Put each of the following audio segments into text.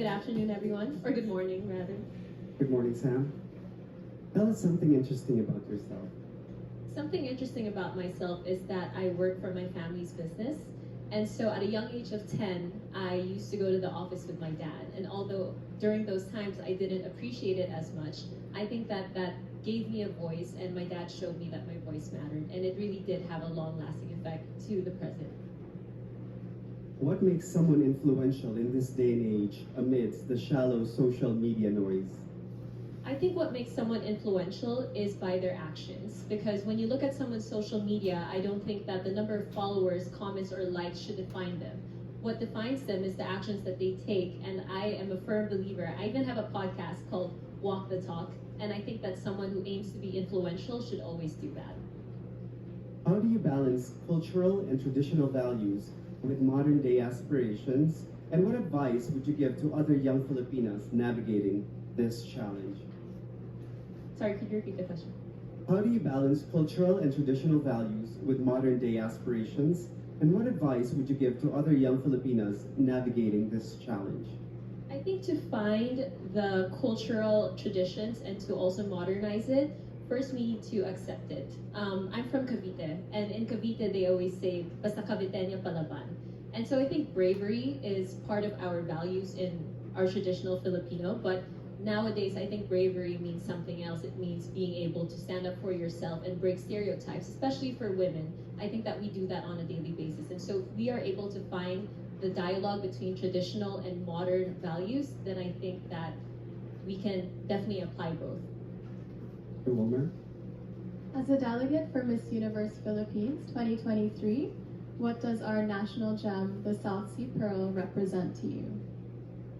good afternoon, everyone, or good morning, rather. Good morning, Sam. Tell us something interesting about yourself. Something interesting about myself is that I work for my family's business. And so at a young age of 10, I used to go to the office with my dad. And although during those times I didn't appreciate it as much, I think that that gave me a voice, and my dad showed me that my voice mattered. And it really did have a long-lasting effect to the present. What makes someone influential in this day and age amidst the shallow social media noise? I think what makes someone influential is by their actions. Because when you look at someone's social media, I don't think that the number of followers, comments, or likes should define them. What defines them is the actions that they take. And I am a firm believer. I even have a podcast called Walk the Talk. And I think that someone who aims to be influential should always do that. How do you balance cultural and traditional values with modern day aspirations? And what advice would you give to other young Filipinas navigating this challenge? Sorry, could you repeat the question? How do you balance cultural and traditional values with modern day aspirations? And what advice would you give to other young Filipinas navigating this challenge? I think to find the cultural traditions and to also modernize it, first we need to accept it. I'm from Cavite, and in Cavite they always say, basta Caviteña palaban. And so I think bravery is part of our values in our traditional Filipino, but nowadays I think bravery means something else. It means being able to stand up for yourself and break stereotypes, especially for women. I think that we do that on a daily basis. And so if we are able to find the dialogue between traditional and modern values, then I think that we can definitely apply both. Wilmer? As a delegate for Miss Universe Philippines 2023, what does our national gem, the South Sea Pearl, represent to you?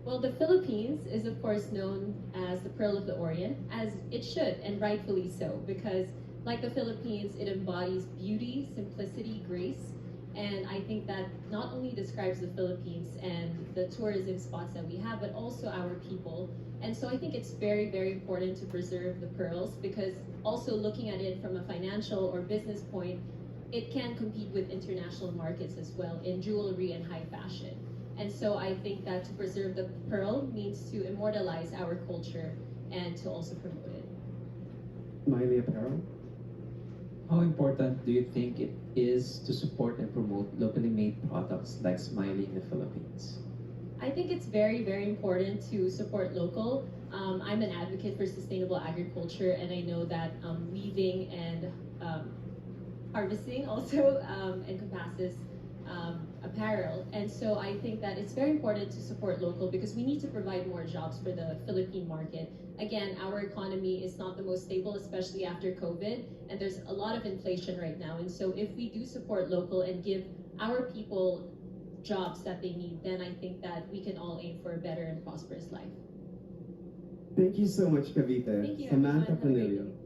Well, the Philippines is of course known as the Pearl of the Orient, as it should, and rightfully so, because like the Philippines, it embodies beauty, simplicity, grace, and I think that not only describes the Philippines and the tourism spots that we have, but also our people. And so I think it's very, very important to preserve the pearls, because also looking at it from a financial or business point, it can compete with international markets as well in jewelry and high fashion. And so I think that to preserve the pearl means to immortalize our culture and to also promote it. Miley Apparel? How important do you think it is to support and promote locally made products like Smiley in the Philippines? I think it's very, very important to support local. I'm an advocate for sustainable agriculture, and I know that weaving and harvesting also encompasses apparel. And so I think that it's very important to support local, because we need to provide more jobs for the Philippine market. Again, our economy is not the most stable, especially after COVID, and there's a lot of inflation right now. And so if we do support local and give our people jobs that they need, then I think that we can all aim for a better and prosperous life. Thank you so much, Cavite. Thank you, Samantha everyone. Have a great Panlilio. day.